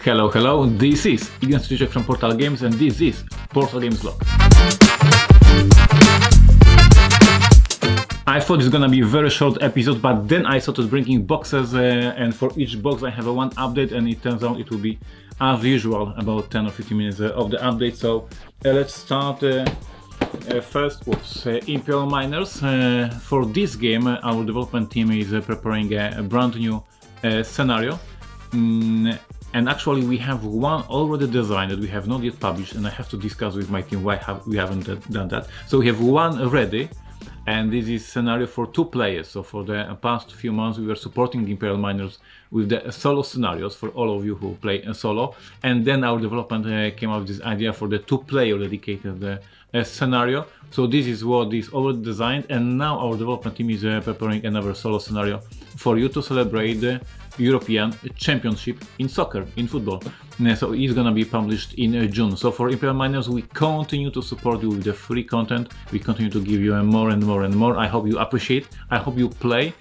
Hello, hello, this is Igor from Portal Games and this is Portal Games Log. I thought it's gonna be a very short episode, but then I started bringing boxes and for each box I have a one update, and it turns out it will be, as usual, about 10 or 15 minutes of the update. So let's start first with Imperial Miners. For this game our development team is preparing a brand new scenario. And actually we have one already designed that we have not yet published, and I have to discuss with my team why we haven't done that. So we have one ready, and this is scenario for 2 players. So for the past few months we were supporting the Imperial Miners with the solo scenarios for all of you who play solo, and then our development came up with this idea for the 2-player dedicated scenario. So this is what is already designed, and now our development team is preparing another solo scenario for you to celebrate the European Championship in soccer, in football. So it's gonna be published in June. So for Imperial Miners we continue to support you with the free content. We continue to give you more and more and more. I hope you appreciate, I hope you play,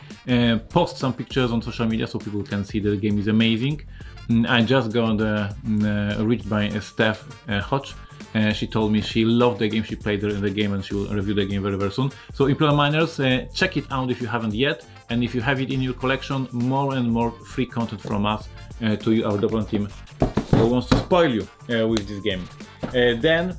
post some pictures on social media so people can see that the game is amazing. I just got reached by Steph Hodge. She told me she loved the game, she played the game, and she will review the game very soon. So Imperial Miners, check it out if you haven't yet, and if you have it in your collection, more and more free content from us to you, our development team, who wants to spoil you with this game. Then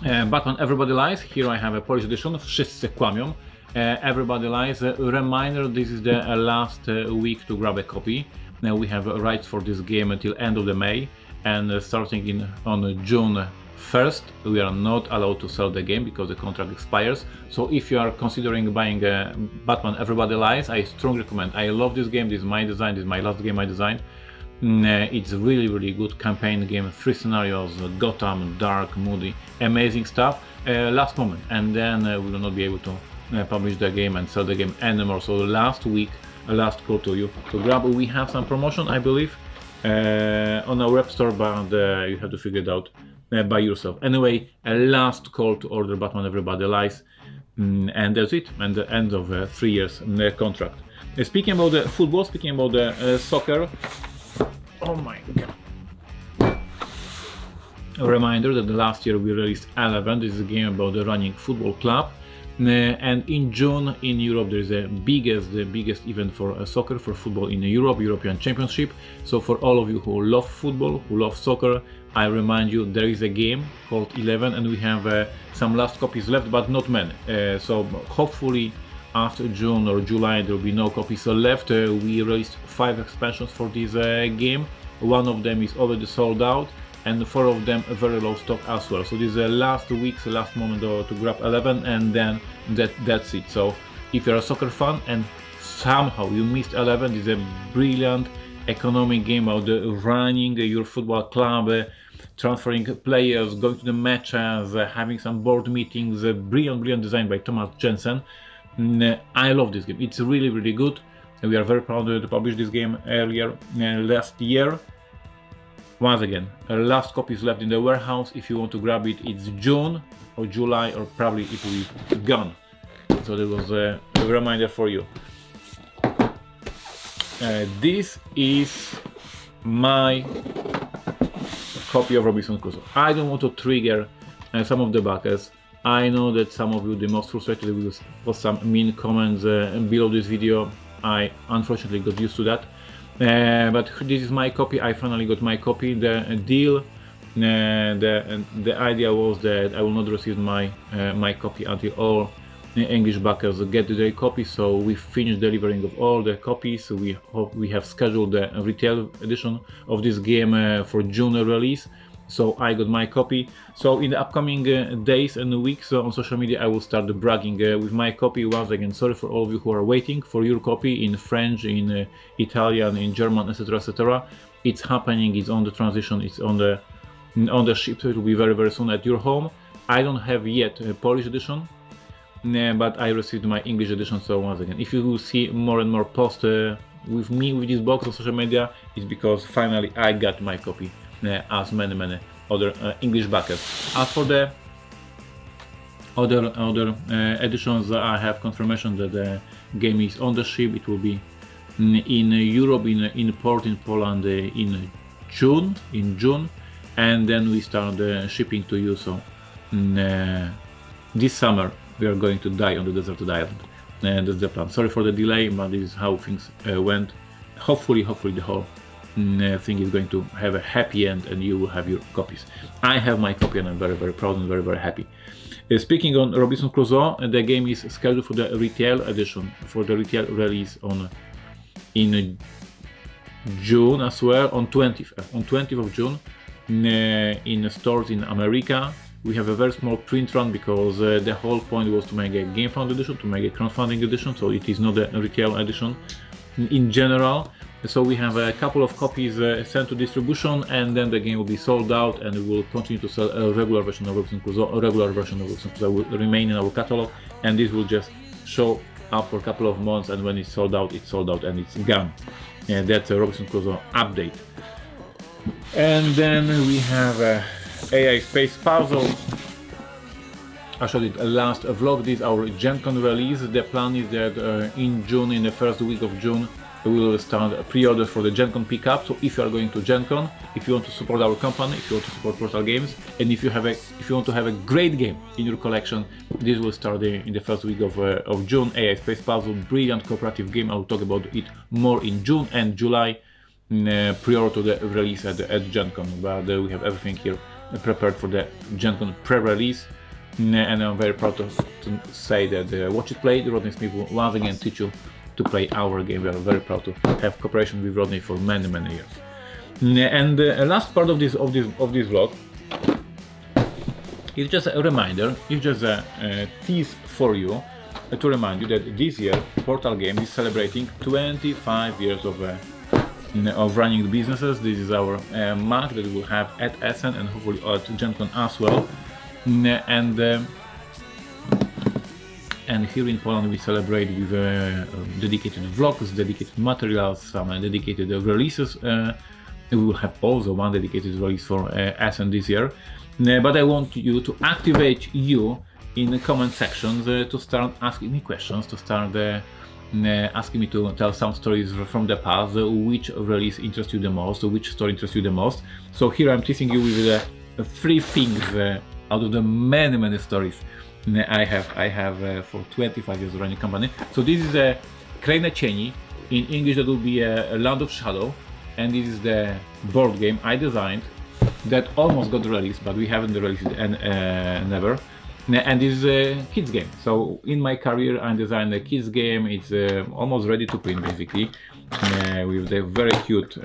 Batman Everybody Lies. Here I have a Polish edition, Wszyscy Kłamią. Everybody Lies. Reminder, this is the last week to grab a copy. Now we have rights for this game until end of the May, and starting on June 1st we are not allowed to sell the game because the contract expires. So if you are considering buying Batman Everybody Lies, I strongly recommend. I love this game, this is my design, this is my last game I designed. It's really good campaign game, 3 scenarios, Gotham, dark, moody, amazing stuff. Last moment, and then we will not be able to publish the game and sell the game anymore. So last week, last call to you to grab. We have some promotion, I believe, on our web store, but you have to figure it out by yourself. Anyway, a last call to order Batman Everybody Lies, and that's it, and the end of 3 years contract. Speaking about the football, speaking about the soccer, oh my god. A reminder that last year we released 11. This is a game about the running football club. And in June in Europe there is the biggest event for soccer, for football in Europe, European Championship. So for all of you who love football, who love soccer, I remind you there is a game called 11, and we have some last copies left, but not many. So hopefully after June or July there will be no copies left. We released 5 expansions for this game. One of them is already sold out, and 4 of them very low stock as well. So this is the last week's last moment to grab 11, and then that's it. So if you're a soccer fan and somehow you missed 11, this is a brilliant economic game about running your football club, transferring players, going to the matches, having some board meetings. Brilliant design by Thomas Jensen. I love this game, it's really good. We are very proud to publish this game earlier last year. Once again, last copies left in the warehouse. If you want to grab it, it's June or July, or probably it will be gone. So there was a reminder for you. This is my copy of Robinson Crusoe. I don't want to trigger some of the backers. I know that some of you the most frustrated will post some mean comments below this video. I unfortunately got used to that. But this is my copy. I finally got my copy. The deal, the idea was that I will not receive my copy until all English backers get their copy. So we finished delivering of all the copies. We have scheduled the retail edition of this game for June release. So I got my copy. So in the upcoming days and weeks on social media I will start bragging with my copy. Once again, sorry for all of you who are waiting for your copy in French, in Italian, in German, etc. It's happening, it's on the transition, it's on the ship, so it will be very soon at your home. I don't have yet a Polish edition, but I received my English edition. So once again, if you will see more and more posts with me with this box on social media, it's because finally I got my copy, as many other English backers. As for the other editions, I have confirmation that the game is on the ship. It will be in Europe, in port in Poland in June, and then we start shipping to you. So this summer we are going to die on the deserted island. That's the plan. Sorry for the delay, but this is how things went. Hopefully the whole thing is going to have a happy end, and you will have your copies. I have my copy, and I'm very, very proud and very, very happy. Speaking on Robinson Crusoe, the game is scheduled for the retail edition, for the retail release in June as well, on 20th of June, in stores in America. We have a very small print run because the whole point was to make a GameFound edition, to make a crowdfunding edition, so it is not a retail edition in general. So we have a couple of copies sent to distribution, and then the game will be sold out, and we will continue to sell a regular version of Robinson Crusoe. A regular version of Robinson Crusoe will remain in our catalog, and this will just show up for a couple of months, and when it's sold out, and it's gone. That's a Robinson Crusoe update. And then we have AI Space Puzzle. I showed it last vlog. This is our Gen Con release. The plan is that in June, in the first week of June, we will start a pre-order for the Gen Con pickup. So if you are going to Gen Con, if you want to support our company, if you want to support Portal Games, and if you want to have a great game in your collection, this will start in the first week of June. AI Space Puzzle, brilliant cooperative game. I will talk about it more in June and July, prior to the release at Gen Con. But we have everything here prepared for the Gen Con pre-release. And I'm very proud to say that Watch It Play, Rodney Smith will once again teach you to play our game. We are very proud to have cooperation with Rodney for many years. And the last part of this vlog is just a reminder, it's just a tease for you, to remind you that this year Portal Games is celebrating 25 years of running the businesses. This is our mark that we will have at Essen and hopefully at Gen Con as well. And here in Poland we celebrate with dedicated vlogs, dedicated materials, some dedicated releases. We will have also one dedicated release for Essen this year. But I want you to activate you in the comment sections to start asking me questions, to start asking me to tell some stories from the past, which release interests you the most, which story interests you the most. So here I'm teasing you with 3 things out of the many stories I have for 25 years running company. So this is a Kraina Cieni. In English that will be a Land of Shadow, and this is the board game I designed that almost got released, but we haven't released it never. And this is a kids game. So in my career I designed a kids game. It's almost ready to print basically, with the very cute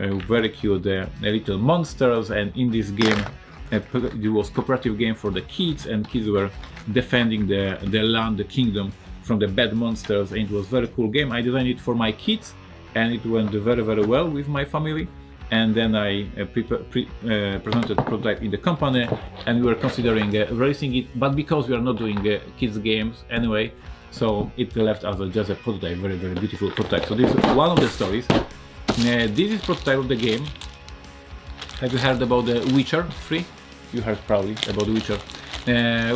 little monsters. And in this game it was cooperative game for the kids, and kids were defending the land, the kingdom from the bad monsters, and it was very cool game. I designed it for my kids, and it went very well with my family. And then I presented the prototype in the company, and we were considering releasing it, but because we are not doing kids games anyway, so it left as just a prototype, very beautiful prototype. So this is one of the stories. This is prototype of the game. Have you heard about the Witcher 3? You heard probably about the Witcher.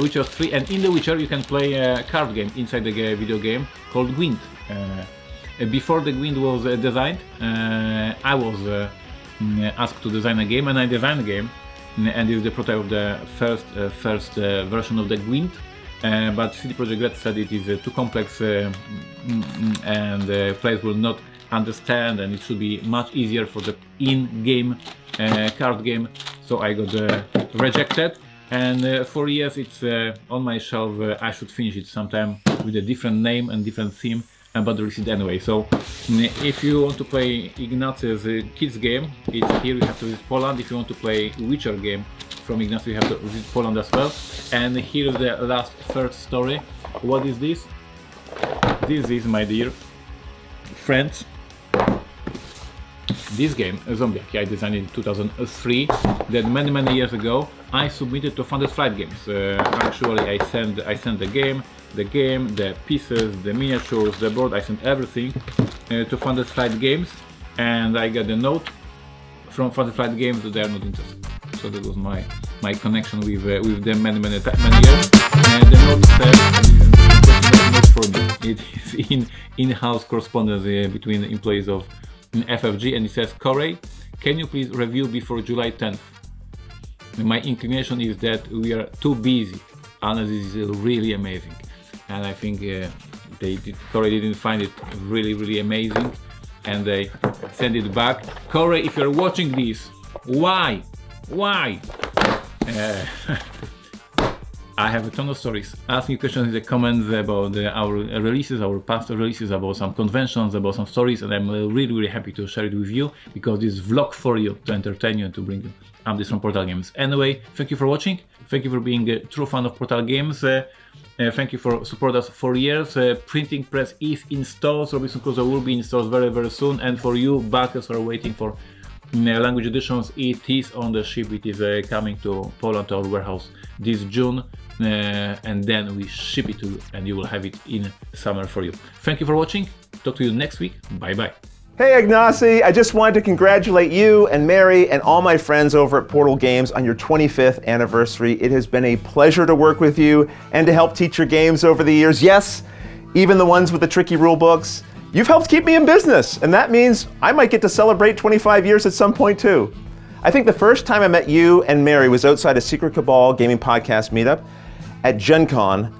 Witcher 3, and in the Witcher you can play a card game inside the video game called Gwent. Before the Gwent was designed, I was asked to design a game, and I designed a game, and this is the prototype of the first version of the Gwent. But CD Projekt Red said it is too complex and players will not understand, and it should be much easier for the in-game card game. So I got rejected, and for years it's on my shelf. I should finish it sometime with a different name and different theme, but release it anyway. So if you want to play Ignacy's kids game, it's here. You have to visit Poland. If you want to play Witcher game from Ignacy, you have to visit Poland as well. And here is the third story. What is this? This is, my dear friends, this game, Zombiaki, I designed in 2003. That many years ago I submitted to Funded Flight Games. Actually, I sent the game, the pieces, the miniatures, the board. I sent everything to Funded Flight Games, and I got a note from Funded Flight Games that they are not interested. So that was my connection with them many years. And the note said, not for me. It is in-house correspondence between the employees of FFG, and it says, Corey, can you please review before July 10th? My inclination is that we are too busy, and this is really amazing. And I think Corey didn't find it really amazing, and they send it back. Corey, if you're watching this, why? I have a ton of stories. Ask me questions in the comments about our releases, our past releases, about some conventions, about some stories, and I'm really happy to share it with you, because this is vlog for you, to entertain you and to bring you updates from Portal Games. Anyway, thank you for watching. Thank you for being a true fan of Portal Games. Thank you for supporting us for years. Printing press is installed, so Robinson Crusoe will be installed very soon. And for you backers who are waiting for language editions, it is on the ship. It is coming to Poland, to our warehouse this June, and then we ship it to you, and you will have it in summer for you. Thank you for watching. Talk to you next week. Bye. Hey Ignacy, I just wanted to congratulate you and Mary and all my friends over at Portal Games on your 25th anniversary. It has been a pleasure to work with you and to help teach your games over the years. Yes, even the ones with the tricky rule books. You've helped keep me in business, and that means I might get to celebrate 25 years at some point too. I think the first time I met you and Mary was outside a Secret Cabal gaming podcast meetup at Gen Con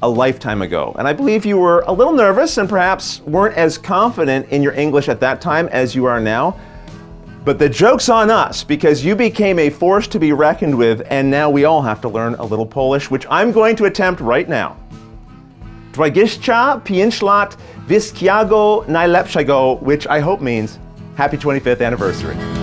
a lifetime ago. And I believe you were a little nervous and perhaps weren't as confident in your English at that time as you are now. But the joke's on us, because you became a force to be reckoned with, and now we all have to learn a little Polish, which I'm going to attempt right now. 25 lat Wyskiego najlepszego, which I hope means happy 25th anniversary.